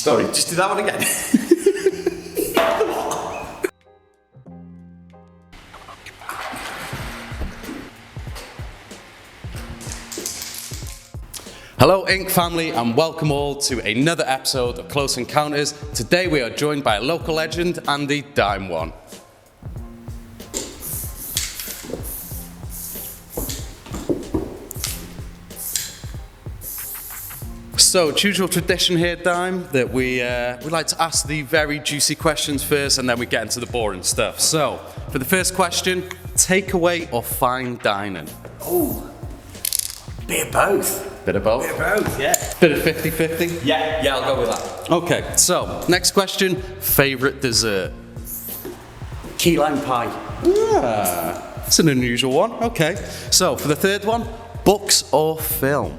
Sorry, just do that one again. Hello Ink family and welcome all to another episode of Close Encounters. Today we are joined by a local legend and the Dime One. So it's usual tradition here, Dime, that we like to ask the very juicy questions first and then we get into the boring stuff. So for the first question, takeaway or fine dining? Oh, bit of both. Bit of both? Bit of both, yeah. Bit of 50-50? Yeah, I'll go with that. Okay, so next question, favourite dessert? Key lime pie. Ah, it's an unusual one. Okay, so for the third one, books or film?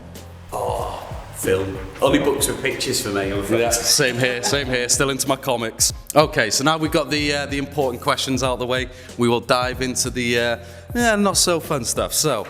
Oh, film. Only books with pictures for me, I'm afraid. Yeah, same here, still into my comics. Okay, so now we've got the important questions out of the way, we will dive into the not so fun stuff. So,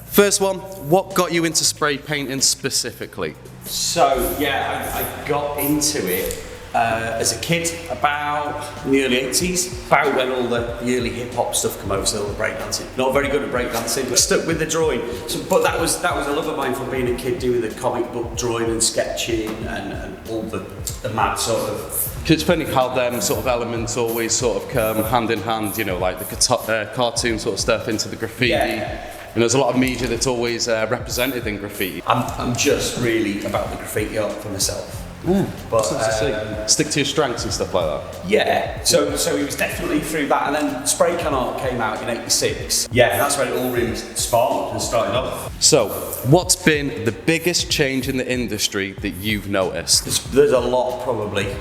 first one, what got you into spray painting specifically? So, yeah, I got into it as a kid, about in the early 80s, about when all the early hip-hop stuff came over, so all the breakdancing. Not very good at breakdancing, but stuck with the drawing. So, but that was a love of mine from being a kid, doing the comic book drawing and sketching and all the mad sort of... It's funny how them sort of elements always sort of come hand in hand, you know, like the cartoon sort of stuff into the graffiti. Yeah. And there's a lot of media that's always represented in graffiti. I'm just really about the graffiti art for myself. But stick to your strengths and stuff like that. Yeah, so he was definitely through that, and then spray can art came out in '86. Yeah, that's when it all really sparked and started off. So, what's been the biggest change in the industry that you've noticed? There's a lot, probably.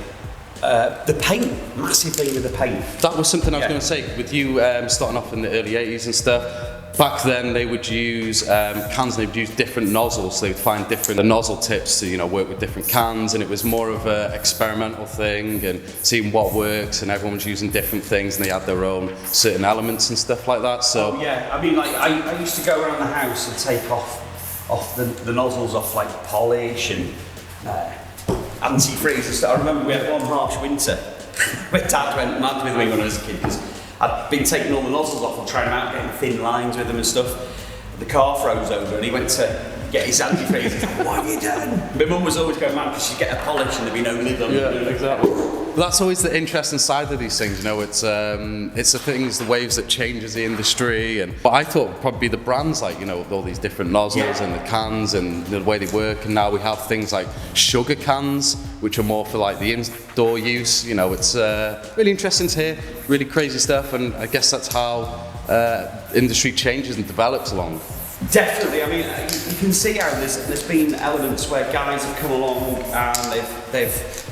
The paint, massive thing with the paint. That was something I was going to say, with you starting off in the early 80s and stuff. Back then they would use cans, and they would use different nozzles, so they would find different nozzle tips to, you know, work with different cans, and it was more of an experimental thing and seeing what works, and everyone was using different things and they had their own certain elements and stuff like that. So yeah, I mean, like I used to go around the house and take off the nozzles off, like polish and antifreeze and stuff. I remember we had one harsh winter where Dad went mad with me when I was a kid, because I'd been taking all the nozzles off and trying them out, getting thin lines with them and stuff. The car froze over and he went to get his antifreeze. He's like, what have you done? My mum was always going mad because she'd get a polish and there'd be no lid on it. Yeah, exactly. But that's always the interesting side of these things, you know, it's the things, the waves that changes the industry. But I thought it'd probably be the brands, like, you know, with all these different nozzles and the cans and the way they work, and now we have things like sugar cans, which are more for like the indoor use. You know, it's really interesting to hear, really crazy stuff, and I guess that's how industry changes and develops along. Definitely. I mean, you can see how there's been elements where guys have come along and they've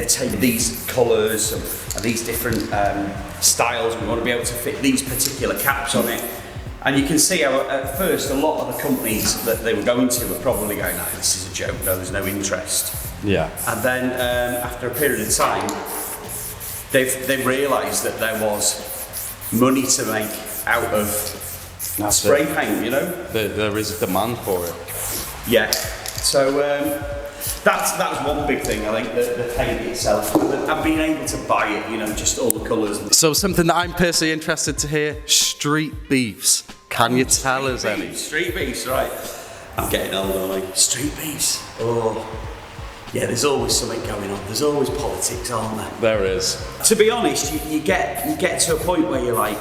taken these colours and these different styles. We want to be able to fit these particular caps on it. And you can see how at first a lot of the companies that they were going to were probably going, no, this is a joke, no, there's no interest. Yeah. And then after a period of time, they've realised that there was money to make out of spray paint, you know? There is a demand for it. Yeah. So that was one big thing, I think, the paint itself. And being able to buy it, you know, just all the colours. So something that I'm personally interested to hear, street beefs. Can you tell us any? Street beefs, right. I'm getting old, aren't I? Street beefs. Oh. Yeah, there's always something going on. There's always politics, aren't there? There is. To be honest, you get to a point where you're like,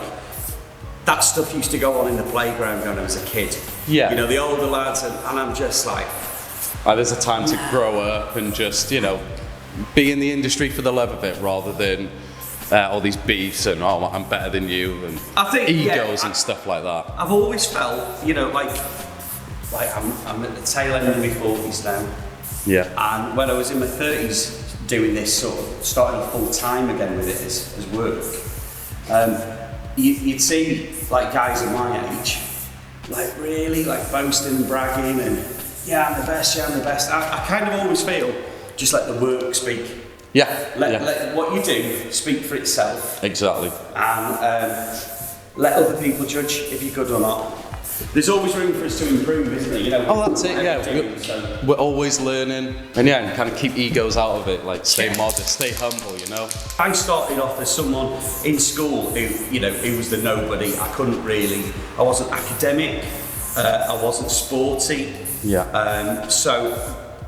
that stuff used to go on in the playground when I was a kid. Yeah. You know, the older lads, and I'm just like... There's a time to grow up and just, you know, be in the industry for the love of it, rather than all these beefs and, oh, I'm better than you, and I think, egos and stuff like that. I've always felt, you know, like I'm at the tail end of my 40s now. Yeah. And when I was in my 30s doing this, sort of starting full time again with it as work, you'd see like guys of my age, like really like boasting and bragging and yeah, I'm the best. I kind of always feel just let the work speak. Yeah. Let what you do speak for itself. Exactly. And let other people judge if you're good or not. there's always room for us to improve, isn't there? You know. Oh, that's it. Yeah, we're always learning, and yeah, kind of keep egos out of it. Like stay modest, stay humble. You know. I started off as someone in school who was the nobody. I wasn't academic. I wasn't sporty. Yeah. So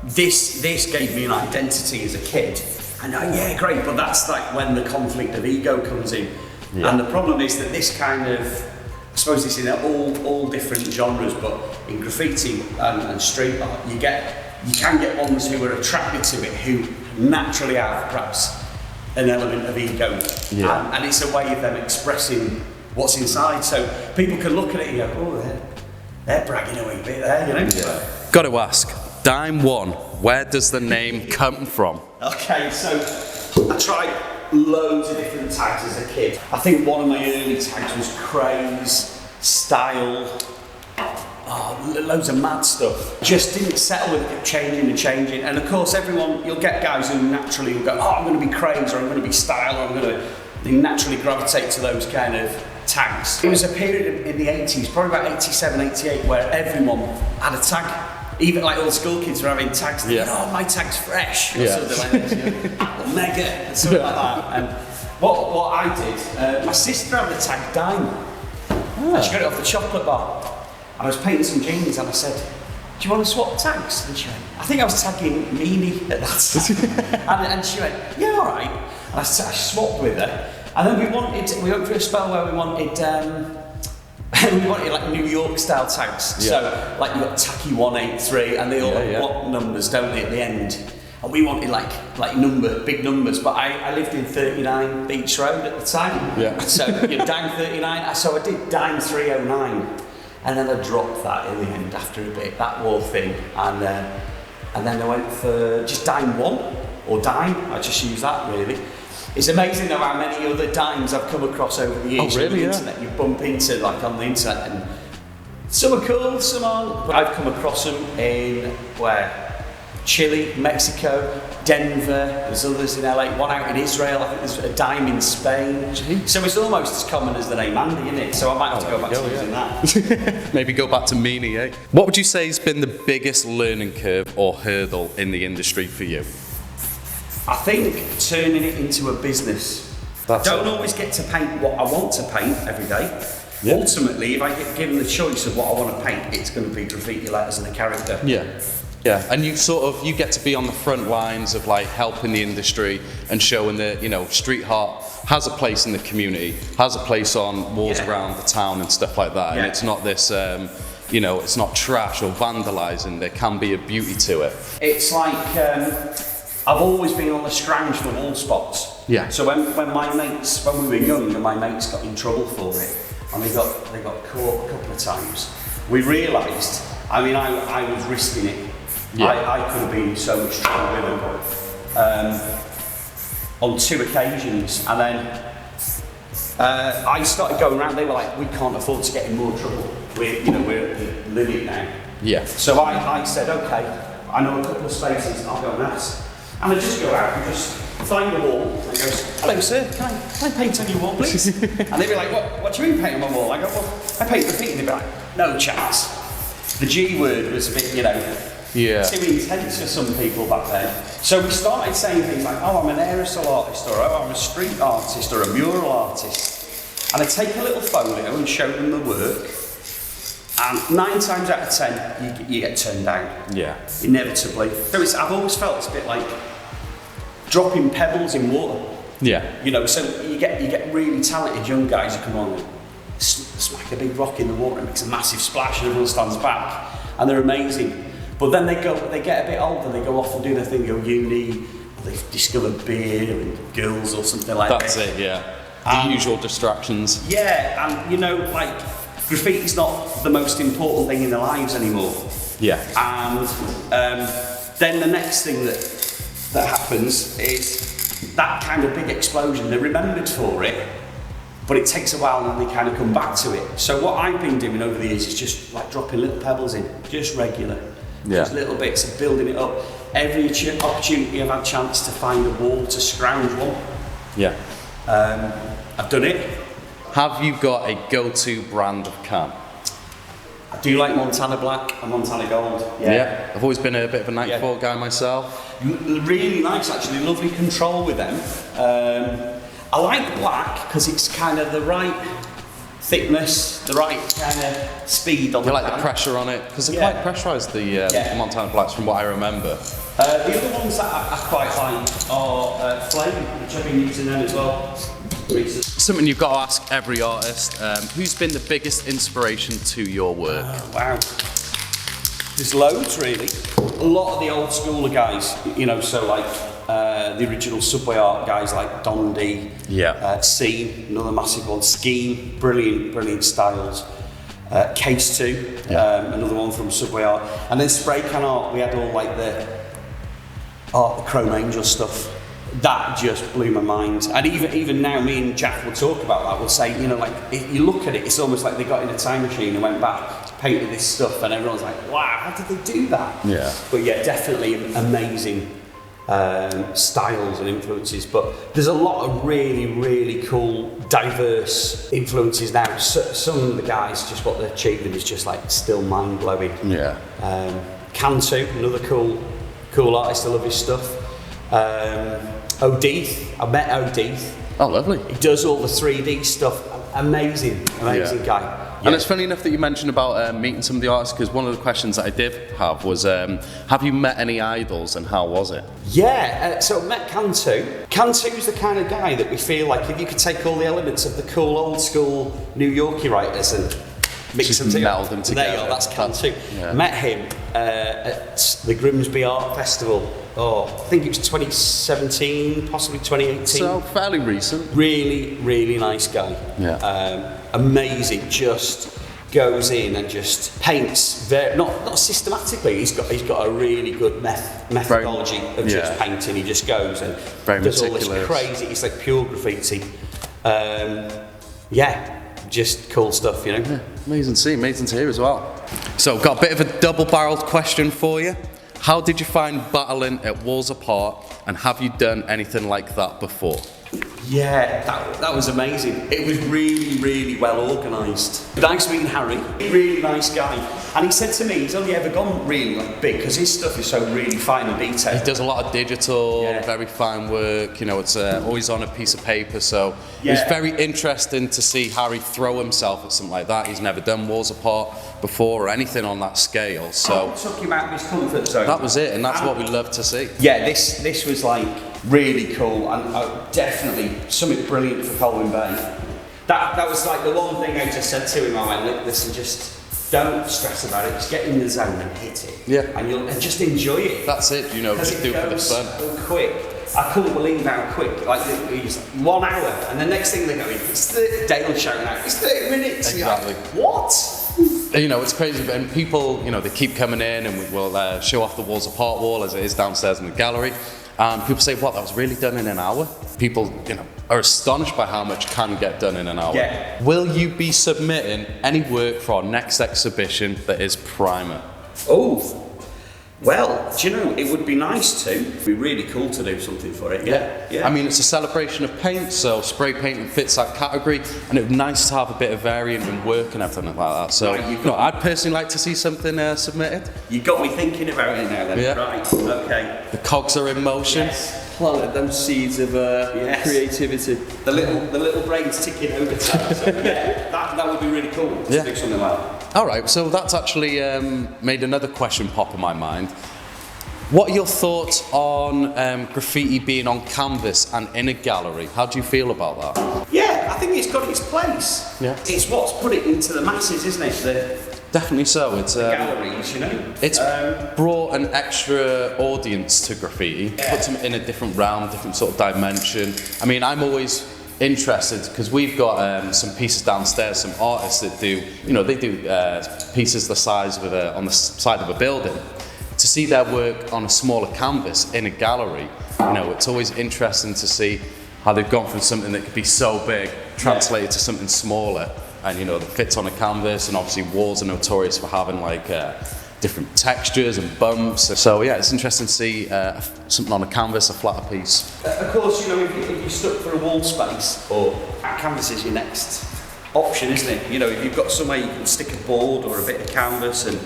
this gave me an identity as a kid. And yeah, great, but that's like when the conflict of ego comes in. Yeah. And the problem is that this kind of, I suppose it's in all different genres, but in graffiti and street art, you can get ones who are attracted to it, who naturally have perhaps an element of ego. Yeah. And it's a way of them expressing what's inside. So people can look at it and go, oh, they're bragging a wee bit there, you know. Yeah. Got to ask, Dime One, where does the name come from? Okay, so I tried loads of different tags as a kid. I think one of my early tags was craze, style, loads of mad stuff. Just didn't settle with it, kept changing. And of course, you'll get guys who naturally will go, oh, I'm going to be craze, or I'm going to be style, or they naturally gravitate to those kind of tags. It was a period in the 80s, probably about 87, 88, where everyone had a tag. Even like all the school kids were having tags. And oh, my tag's fresh, or something like that, or mega, and something like that. And what I did, my sister had the tag Dime, and she got it off the chocolate bar. And I was painting some jeans, and I said, "Do you want to swap tags?" And she went, "I think I was tagging Meanie at that time." and she went, "Yeah, all right." And I swapped with her, and then we went through a spell where we wanted like New York style tags. Yeah. So like you've got tacky 183 and they all have block numbers, don't they, at the end? And we wanted like big numbers, but I lived in 39 Beach Road at the time. Yeah. So Dime 39, so I did Dime 309, and then I dropped that in the end after a bit, that whole thing, and then I went for just Dime 1 or Dime. I just use that really. It's amazing though how many other dimes I've come across over the years on the internet. You bump into like on the internet, and some are cool, some aren't. But I've come across them in Chile, Mexico, Denver. There's others in LA. One out in Israel. I think there's a dime in Spain. Jeez. So it's almost as common as the name Andy, isn't it? So I might have to go back to using that. Maybe go back to Meanie, eh? What would you say has been the biggest learning curve or hurdle in the industry for you? I think turning it into a business. Don't always get to paint what I want to paint every day. Yeah. Ultimately, if I get given the choice of what I want to paint, it's going to be graffiti letters and a character. Yeah. Yeah, and you get to be on the front lines of like helping the industry and showing that street art has a place in the community, has a place on walls around the town and stuff like that. Yeah. And it's not this, it's not trash or vandalising. There can be a beauty to it. It's like. I've always been on the scrounge for wall spots. Yeah. So when we were young, and my mates got in trouble for it, and they got caught a couple of times, we realised. I mean, I was risking it. Yeah. I could have been in so much trouble with them on 2 occasions, and then I started going around. They were like, "We can't afford to get in more trouble. We're at the limit now." Yeah. So I said, "Okay, I know a couple of spaces. I'll go and ask." And I just go out and just find a wall and goes, "Hello sir, can I paint on your wall please?" And they'd be like, what do you mean paint on my wall? I go, "Well, I paint graffiti." And they'd be like, "No chance." The G word was a bit, too intense for some people back then. So we started saying things like, "Oh, I'm an aerosol artist," or "Oh, I'm a street artist," or "a mural artist." And I take a little photo and show them the work. And 9 times out of 10, you get turned down. Yeah. Inevitably. So I've always felt it's a bit like dropping pebbles in water. Yeah. So you get really talented young guys who come on and smack a big rock in the water and makes a massive splash and everyone stands back. And they're amazing. But then they get a bit older, they go off and do their thing, go uni, they've discovered beer and girls or something like that. That's it, yeah. The usual distractions. Yeah, and graffiti's not the most important thing in their lives anymore. Yeah. And then the next thing that happens is that kind of big explosion. They're remembered for it, but it takes a while and then they kind of come back to it. So what I've been doing over the years is just like dropping little pebbles in, just regular. Yeah. Just little bits of building it up. Every opportunity I've had a chance to find a wall to scrounge one. Yeah. I've done it. Have you got a go-to brand of can? I do like Montana Black and Montana Gold. Yeah, I've always been a bit of a Nightfall guy myself. Really nice, actually. Lovely control with them. I like the black because it's kind of the right thickness, the right kind of speed on You like the pressure on it? Because they're quite pressurised, the Montana Blacks, from what I remember. The other ones that I quite like are Flame, which I've been using them as well. Something you've got to ask every artist, who's been the biggest inspiration to your work? Wow. There's loads, really. A lot of the old schooler guys, you know, so like the original Subway art guys like Dondi, Scene, another massive one, Scheme, brilliant styles. Case 2, another one from Subway art. And then Spray Can Art, we had all like the Chrome Angel stuff. That just blew my mind. And even now, me and Jack will talk about that. We'll say, you know, like, if you look at it, it's almost like they got in a time machine and went back, painted this stuff, and everyone's like, wow, how did they do that? Yeah. But yeah, definitely amazing styles and influences. But there's a lot of really cool, diverse influences now. Some of the guys, just what they're achieving is just like still mind-blowing. Yeah. Cantu, another cool artist. I love his stuff. O'Death, I met O'Death. Oh, lovely. He does all the 3D stuff. Amazing guy. Yeah. And it's funny enough that you mentioned about meeting some of the artists, because one of the questions that I did have was, have you met any idols and how was it? Yeah, so I met Cantu. Cantu's the kind of guy that we feel like if you could take all the elements of the cool old school New Yorkie writers and mix them together. Meld them together. There you go, that's Cantu. Met him at the Grimsby Art Festival. I think it was 2017, possibly 2018. So fairly recent. Really nice guy. Yeah. Amazing. Just goes in and just paints not systematically. He's got a really good methodology of just painting. He just goes and does all this crazy. It's like pure graffiti. Just cool stuff, you know. Yeah, amazing to hear as well. So, got a bit of a double-barreled question for you. How did you find battling at Walls Apart, and have you done anything like that before? Yeah, that was amazing. It was really well organised. Nice meeting Harry, really nice guy. And he said to me, he's only ever gone really like big because his stuff is so really fine and detailed. He does a lot of digital, very fine work. You know, it's always on a piece of paper. So it was very interesting to see Harry throw himself at something like that. He's never done Walls Apart before or anything on that scale. So it took him out of his comfort zone. That was it, and that's what we love to see. Yeah, this was like really cool, and definitely something brilliant for Colwyn Bay. That was like the one thing I just said to him. I went, listen, just don't stress about it. Just get in the zone and hit it. Yeah. And just enjoy it. That's it. You know, just do it for the fun. So quick. I couldn't believe how quick. Like it was 1 hour, and the next thing they're going, it's Dale shouting out, it's 30 minutes. Exactly. Like, what? You know, it's crazy, and people, you know, they keep coming in, and we'll show off the Walls Apart wall as it is downstairs in the gallery. And people say, what, that was really done in an hour? People, you know, are astonished by how much can get done in an hour. Yeah. Will you be submitting any work for our next exhibition that is Primer? Oh, well, do you know, it would be nice to. It'd be really cool to do something for it, yeah. I mean, it's a celebration of paint, so spray painting fits that category, and it would be nice to have a bit of variant in work and everything like that. So, I'd personally like to see something submitted. You got me thinking about it now then. Yeah. Right, okay. The cogs are in motion. Yes. Planted them seeds of creativity. The little brain's ticking over time. So that would be really cool to do something like that. All right, so that's actually made another question pop in my mind. What are your thoughts on graffiti being on canvas and in a gallery? How do you feel about that? Yeah, I think it's got its place. Yeah. It's what's put it into the masses, isn't it? Definitely so. It's galleries, you know. It's brought an extra audience to graffiti, puts them in a different realm, different sort of dimension. I mean, I'm always interested because we've got some pieces downstairs, some artists that do, you know, they do pieces the size of on the side of a building. To see their work on a smaller canvas in a gallery, you know, it's always interesting to see how they've gone from something that could be so big, translated to something smaller, and you know, that fits on a canvas. And obviously, walls are notorious for having like different textures and bumps. So yeah, it's interesting to see something on a canvas, a flatter piece. Of course, you know, if you're stuck for a wall space, or canvas is your next option, isn't it? You know, if you've got somewhere you can stick a board or a bit of canvas and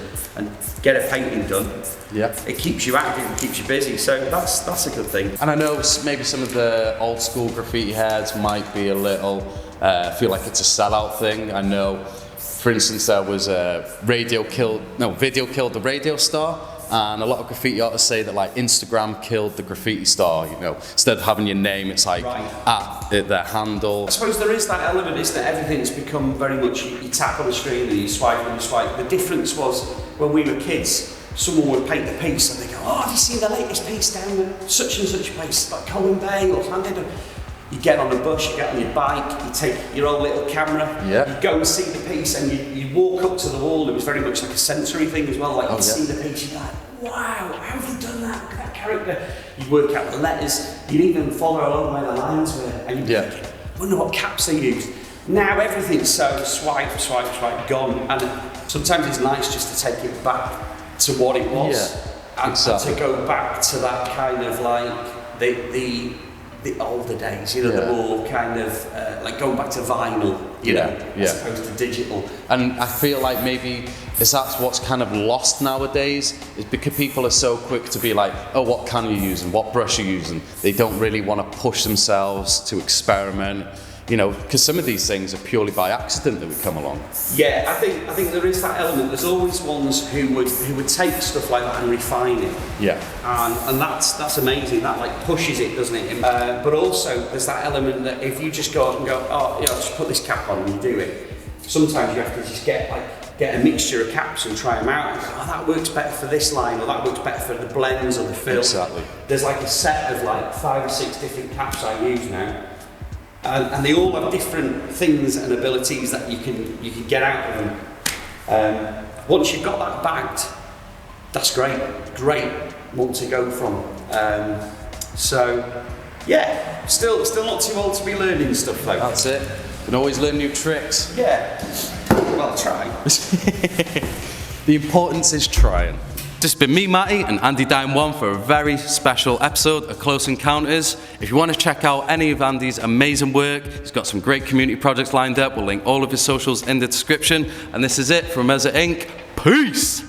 get a painting done, Yeah. it keeps you active and keeps you busy. So that's a good thing. And I know maybe some of the old school graffiti heads might be a little feel like it's a sellout thing. I know, for instance, there was video killed the radio star, and a lot of graffiti artists say that like Instagram killed the graffiti star. You know, instead of having your name, it's like at their handle. I suppose there is that element, isn't it? Everything's become very much you tap on the screen and you swipe and you swipe. The difference was when we were kids, someone would paint the piece and they go, "Oh, have you seen the latest piece down at such and such place, like Colwyn Bay or something?" You get on the bus, you get on your bike, you take your old little camera, you go and see the piece, and you walk up to the wall. It was very much like a sensory thing as well. Like you'd see the piece, you're like, "Wow, how have you done that? Look at that character." You'd work out the letters. You'd even follow along where the lines were, and you'd be thinking, "Wonder what caps they used." Now everything's so swipe, gone, and sometimes it's nice just to take it back to what it was, and to go back to that kind of like the older days, you know, the more kind of like going back to vinyl, you know, as opposed to digital. And I feel like maybe that's what's kind of lost nowadays, is because people are so quick to be like, "Oh, what can you use and what brush are you using?" They don't really want to push themselves to experiment. You know, because some of these things are purely by accident that would come along. Yeah, I think there is that element. There's always ones who would take stuff like that and refine it. Yeah. And that's amazing. That like pushes it, doesn't it? But also there's that element that if you just go out and go, "Oh, yeah, just put this cap on," and you do it. Sometimes you have to just get a mixture of caps and try them out. And go, "Oh, that works better for this line, or that works better for the blends or the fill." Exactly. There's like a set of like 5 or 6 different caps I use now. And they all have different things and abilities that you can get out of them. Once you've got that bagged, that's great one to go from. So yeah, still not too old to be learning stuff though. That's it. You can always learn new tricks. Yeah, well, try. The importance is trying. This has been me, Matty, and Andy Dime 1 for a very special episode of Close Encounters. If you want to check out any of Andy's amazing work, he's got some great community projects lined up. We'll link all of his socials in the description. And this is it from Mezza Inc. Peace!